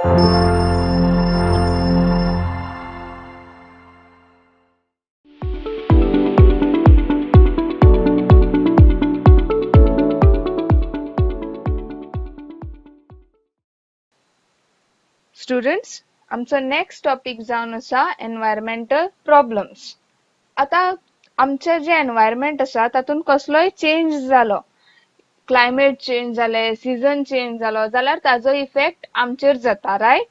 Students, आमचा next topic जावन आसा एनवायरमेंटल प्रॉब्लेम्स. आता आमचे जे एनवायरमेंट आसा तातूंत कसलोय चेंज जालो, क्लायमेट चेंज जाले, सीझन चेंज जालो जाल्यार ताजो इफेक्ट आमचेर जाता, रायट?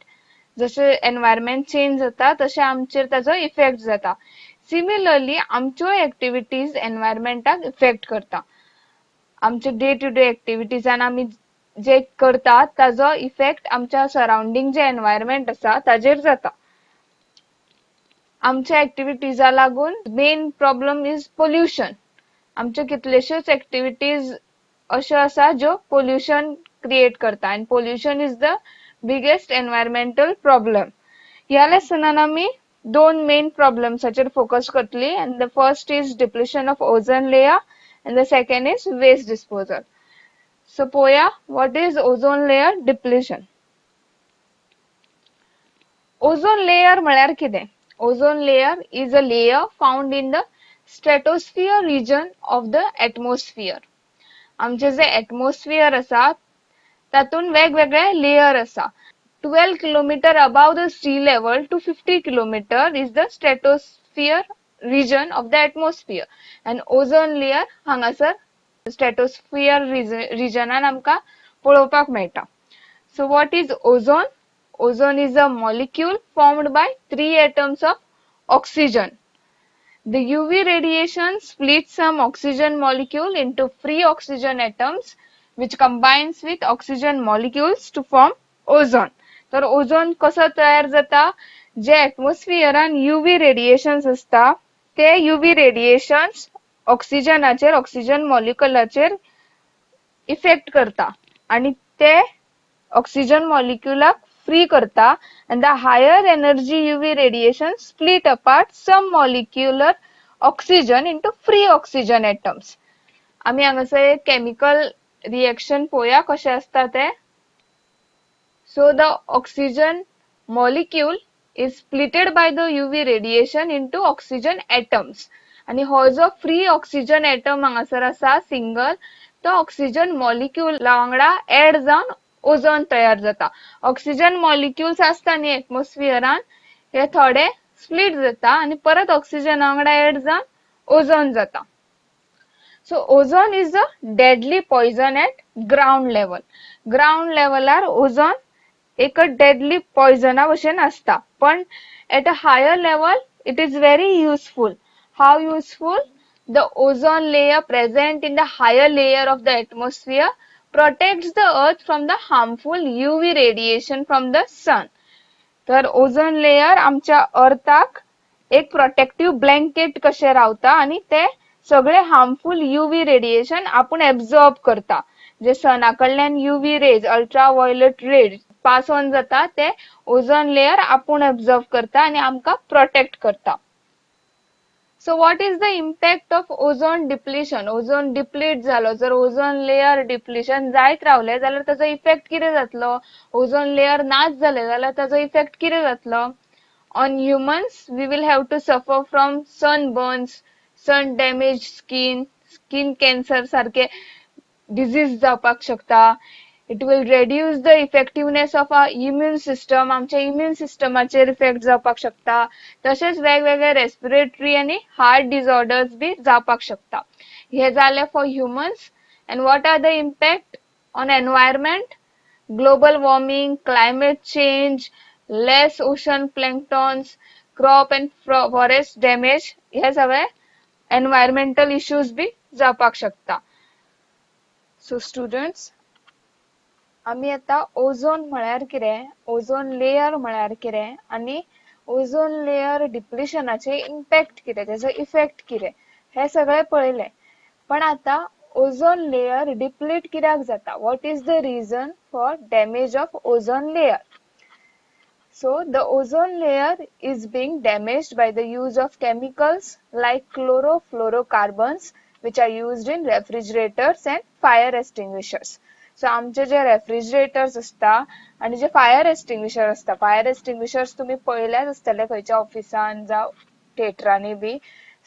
जशे एनवायरमेंट चेंज जाता तशे आमचेर ताजो इफेक्ट जाता. सिमिलरली आमच्यो एक्टिविटीज एनवायरमेंटाक इफेक्ट करता. आमचे डे टू डे एक्टिविटीजान आमी जे करतात ताजो इफेक्ट आमच्या सराउंडिंग जे एनवायरमेंट आसा ताजेर जाता. आमच्या एक्टिविटीजा लागून मेन प्रॉब्लेम इज पोल्युशन. आमचे कितलेश्योच एक्टिविटीज अश्यो आसा ज्यो पोल्युशन क्रिएट करता आनी pollution is the biggest environmental problem. ह्या लेसनान आमी दोन मेन प्रॉब्लेम्साचेर फोकस करतली end the first is depletion of ozone layer and the second is waste disposal. So Poya, what is ozone layer depletion? Ozone layer म्हळ्यार कितें? Ozone layer is a layer found in the stratosphere region of the atmosphere. आमचे जे atmosphere आसा तातून वेगवेगळे layer आसा. 12 kilometer above the sea level to 50 kilometer is the stratosphere region of the atmosphere and ozone layer हांगासर stratosphere regionan आमका पळोवपाक मेळटा. So what is ozone? Ozone is a molecule formed by 3 atoms of oxygen. The UV radiation splits some oxygen molecule into free oxygen atoms which combines with oxygen molecules to form ozone. तर ozone कसो तयार जाता? जे एटमॉस्फियरान UV radiations असता ते UV radiations ऑक्सिजनाचेर oxygen मॉलिक्युलाचेर effect करता आणि ते ऑक्सिजन मॉलिक्युलाक फ्री करता and the higher energy UV radiation split apart some molecular oxygen into free oxygen atoms. आम्ही हांगासर केमिकल रिएक्शन पळोवया कशें असता ते. So the oxygen molecule is splitted by the UV radiation into oxygen atoms. आणि हो जो free oxygen atom हांगासर आसा सिंगल तो ऑक्सिजन मॉलिक्यूल वांगडा ऍड जावन ओझोन तयार जाता. ऑक्सिजन मॉलिक्युल्स असता न्ही एटमॉस्फियरान हे थोडे स्प्लिट जाता आणि परत ऑक्सिजन वांगडा ऍड जावन ओझोन जाता. So ozone is a deadly poison at ground level. Ground levelar ozone एक डेडली पॉइजना भशेन असता पण at a higher level it is very useful. How useful? The ozone layer present in the higher layer of the atmosphere protects the earth from the harmful UV radiation from the sun. तर ozone layer आमच्या अर्थाक एक protective blanket कशे रावता आणि ते सगळे harmful UV radiation आपण absorb करता. जे सनाकडल्यान UV rays ultraviolet rays pass on जाता ते ओझोन लेयर आपण एब्झॉर्ब करता आणि आमका प्रोटेक्ट करता. So what is the impact of ozone depletion? Ozone deplete जालो जर ओझोन लेयर डिप्लिशन जायत रावले जाल्यार ताजो इफेक्ट कितें जातलो? ओझोन लेयर नाच जाले जाल्यार ताजो इफेक्ट कितें जातलो? On humans we will have to suffer from sunburns, sun damaged skin cancer सारखे डिजीज जावपाक शकता. It will reduce the effectiveness of our immune system. आमच्या इम्यून सिस्टमाचेर इफेक्ट जावपाक शकता. तसेच वेगवेगळे रेस्पिरेटरी आणि हार्ट डिसऑर्डर्स बी जावपाक शकता. हे जाले for humans. And what are the impact on environment? Global warming, climate change, less ocean planktons, crop and forest damage. हे सगळे environmental issues बी जावपाक शकता. So students, आम्ही आता ओझोन म्हळ्यार कितें, ओझोन लेयर म्हळ्यार कितें आणि ओझोन लेयर डिप्लिशनाचे इम्पॅक्ट कितें, त्याचा इफेक्ट कितें हे सगळे पळयले. पण आता ओझोन लेयर डिप्लीट कित्याक जाता? What is the reason for damage of ozone layer? So the ozone layer is being damaged by the use of chemicals like chlorofluorocarbons which are used in refrigerators and fire extinguishers. So आमचे जे refrigerators असता आणि जे fire extinguisher असता, fire extinguishers तुम्ही पळयल्याच आसतले खंयच्या ऑफिसान जावं थिएटरांनी बी.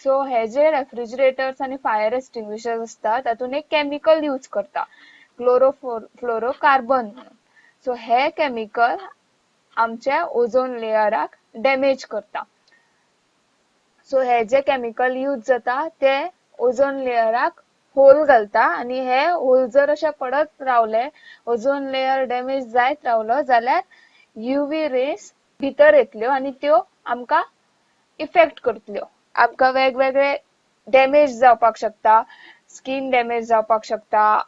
सो हे जे रेफ्रिजरेटर्स आणि फायर एक्सटिंग्विशर्स असता तातून एक केमिकल यूज करता, फ्लोरोकार्बन. सो हे केमिकल आमच्या ओझोन लेयराक डॅमेज करता. सो हे जे केमिकल यूज जाता ते ओझोन लेयराक होल घालता आणि हे होल जर अशे पडत रावले, ओझोन लेयर डॅमेज जायत रावलो जाल्यार यूव्ही रेस भितर येतल्यो आणि त्यो आमकां इफेक्ट करतल्यो. आमकां वेगवेगळे डॅमेज जावपाक शकता, स्किन डॅमेज जावपाक शकता,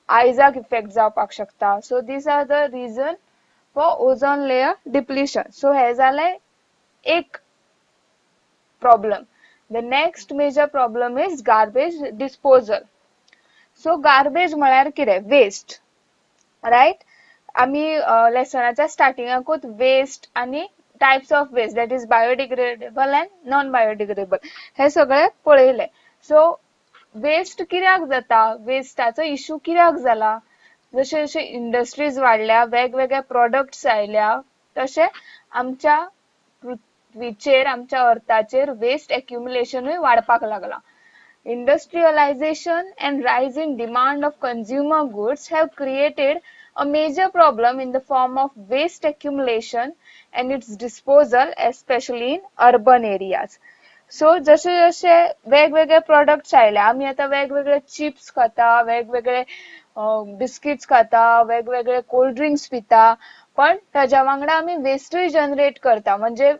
आयजाक इफेक्ट जावपाक शकता. So these are the reason for ozone layer depletion. So हे जाले एक problem. The next major problem is garbage disposal. So garbage म्हळ्यार कितें? Waste, right. आमी लेसनाच्या स्टार्टिंगाकूच वेस्ट आणि types of waste that is biodegradable and non biodegradable हे सगळे पळयले. सो वेस्ट कित्याक जाता, वेस्टाचो इशू कित्याक जाला? जशे जशे इंडस्ट्रीज वाडल्या, वेगवेगळे प्रोडक्ट्स आयल्या, तशे आमच्या पृथ्वीचेर, आमच्या अर्थाचेर वेस्ट एक्युमुलेशनूय वाडपाक लागला. Industrialization and rise in demand of consumer goods have created a major problem in the form of waste accumulation and its disposal, especially in urban areas. So जसे जसे वेगवेगळे प्रोडक्ट्स आयले, आमी आता वेगवेगळे चिप्स खाता, वेगवेगळे बिस्किट्स खाता, वेगवेगळे कोल्ड ड्रिंक्स पिता, पण ताज्या वांगडा आमी वेस्टूय जनरेट करता. म्हणजे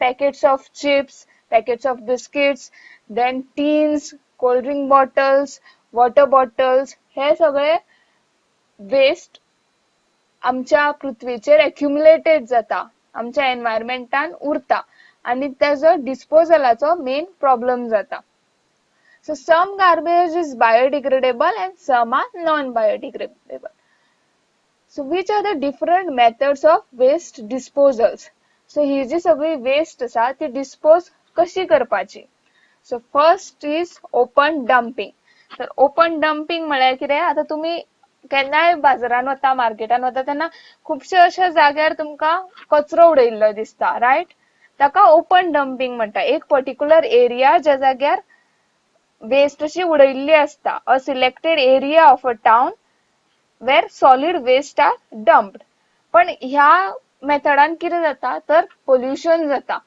packets of chips, packets of biscuits, then tins, cold drink bottles, water bottles, हे सगळे वेस्ट आमच्या पृथ्वीचेर एक्युमुलेटेड जाता, आमच्या एनवायरमेंटान उरता आणि त्याचो डिस्पोजलाचो मेन प्रॉब्लेम जाता. So some garbage is biodegradable and some are non-biodegradable. So which are the different methods of waste disposals? So ही जी सगळी वेस्ट आसा ती डिस्पोज कशी करपाची? So first is open dumping. तर ओपन डम्पिंग म्हळ्यार कितें? आता तुम्ही केन्नाय बाजारान वता, मार्केटान वता तेन्ना खुबशे अशे जाग्यार तुमकां कचरो उडयल्लो दिसता, रायट? ताका ओपन डम्पिंग म्हणटा. एक पर्टिक्युलर एरिया ज्या जाग्यार वेस्ट अशी उडयल्ली असता, a selected area of a town where solid waste are dumped. पण ह्या मेथडान कितें जाता तर पोल्युशन जाता.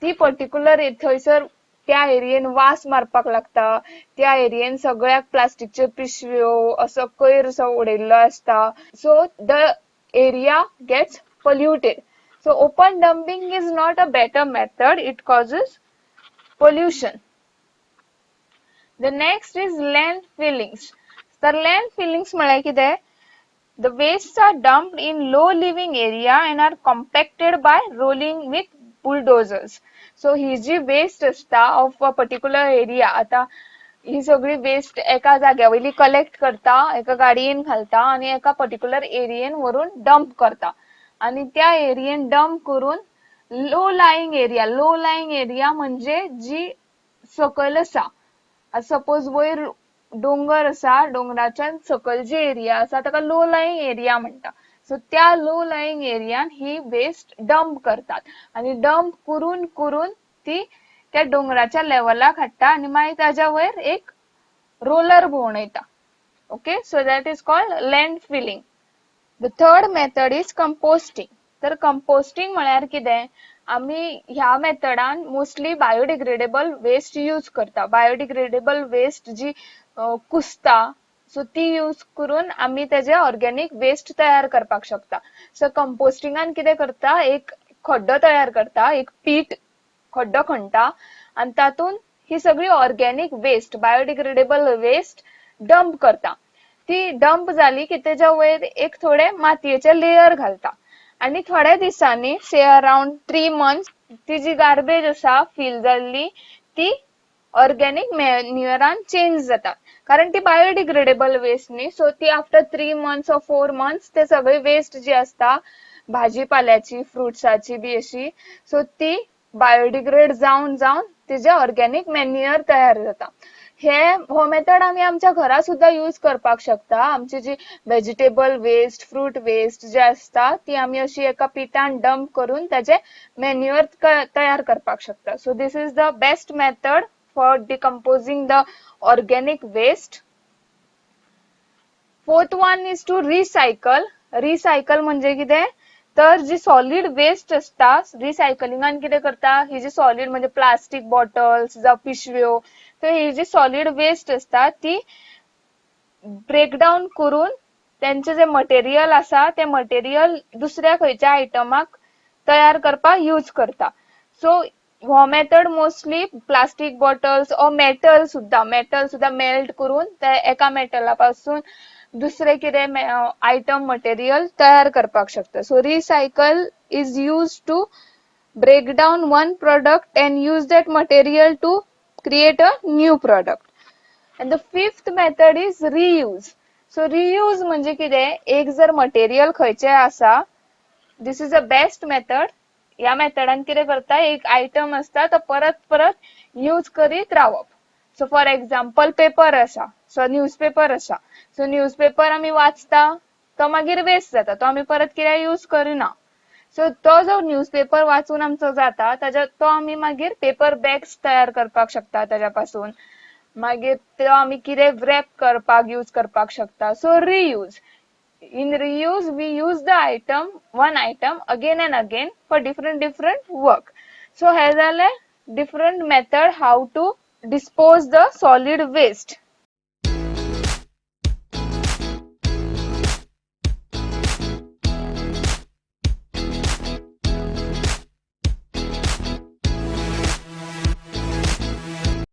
ती पर्टिक्युलर थंयसर त्या एरियेन वास मारपाक लागता, त्या एरियेन सगळ्याक प्लास्टिकच्यो पिशव्यो असो कोयर असो उडयल्लो असता. So the area gets polluted. So open dumping is not a better method, it causes pollution. The next is landfillings. तर landfillings म्हळ्यार कितें? The wastes are dumped in low living area and are compacted by rolling with bulldozers. So ही जी waste असता of a particular area, आता ही सगळी waste एका जाग्या वयली कलेक्ट करता, एका गाडयेन घालता आणि एका पर्टिक्युलर एरियेन व्हरून डम्प करता. आणि त्या एरियेन डम्प करून लो लाईंग एरिया म्हणजे जी सकयल आसा, सपोज वयर डोंगर आसा, डोंगराच्या सकयल जी एरिया आसा ताका लो लाईंग एरिया म्हणटा. सो त्या लो लाईंग एरियान ही वेस्ट डम्प करतात आणि डम्प करून करून ती त्या डोंगराच्या लेवलाक हाडटा आणि मागीर ताज्या वयर एक रोलर भोंवडयता. Okay, so that is called landfilling. The third method is composting. तर कंपोस्टिंग म्हळ्यार कितें? आमी ह्या मेथडान मोस्टली बायोडिग्रेडेबल वेस्ट यूज करता. बायोडिग्रेडेबल वेस्ट जी कुसता, सो ती यूज करून आमी तेजे ऑर्गेनिक वेस्ट तयार करपाक शकता. सो कंपोस्टिंगान कितें करता? एक खड्डो तयार करता, एक पीट खड्डो खणटा आणि तातून ही सगळी organic waste, biodegradable waste dump करता. ती डम्प जाली की तेच्या वयर एक थोडे मातयेचे लेयर घालता आणि थोड्या दिसांनी से अराउंड 3 months ती जी गार्बेज आसा फील जाल्ली ती ऑर्गेनिक मॅन्युअरान चेंज जाता. कारण ती बायोडिग्रेडेबल वेस्ट न्ही, सो ती आफ्टर 3 months or 4 months ते सगळे वेस्ट जी असता भाजीपाल्याची, फ्रुट्साची बी अशी, सो ती बायोडिग्रेड जाऊन जाऊन तिचे ऑर्गेनिक मॅन्युअर तयार जाता. हो मेथड आम्ही आमच्या घरा सुद्धा यूज करपाक शकता. आमची जी व्हेजिटेबल वेस्ट, फ्रूट वेस्ट जे असता ती आम्ही अशी एका पिटान डंप करून त्याचे मॅन्युअर तयार करपाक शकता. So this is the best method for decomposing the organic waste. Fourth one is to recycle. Recycle म्हणजे कितें तर जी सॉलिड वेस्ट असता रिसायकलिंगान कितें करता ही जी सॉलिड म्हणजे प्लास्टिक बॉटल्स जावं पिशव्यो तर ही जी सॉलिड वेस्ट असता ती ब्रेकडाऊन करून त्यांचे जे मटेरियल असा ते मटेरियल दुसऱ्या खंयच्या आयटमाक तयार करपाक यूज करता. सो हो method mostly plastic bottles or metal सुद्धा मेल्ट करून त्या एका मेटला पासून दुसरे कितें आयटम मटेरियल तयार करपाक शकता. So recycle is use to break down one product and use that material to create a new product. And the fifth method is reuse. So reuse म्हणजे कितें एक जर मटेरियल खंयचे आसा this is the best method. या मेथडान कितें करता एक आयटम असता तो परत परत यूज करीत रावप. सो फॉर एक्झाम्पल पेपर आसा सो न्यूजपेपर आसा सो न्यूजपेपर आमी वाचता तो मागीर वेस्ट जाता तो आमी परत कितें यूज करिना. सो तो जो न्यूजपेपर वाचून आमचो जाता तो आमी मागीर पेपर बॅग्स तयार करपाक शकता त्याच्या पासून मागीर तो आमी कितें रॅप करपाक यूज करपाक शकता. So reuse. In reuse, we use the one item again and again for different work. So हे जाले different method how to dispose the solid waste.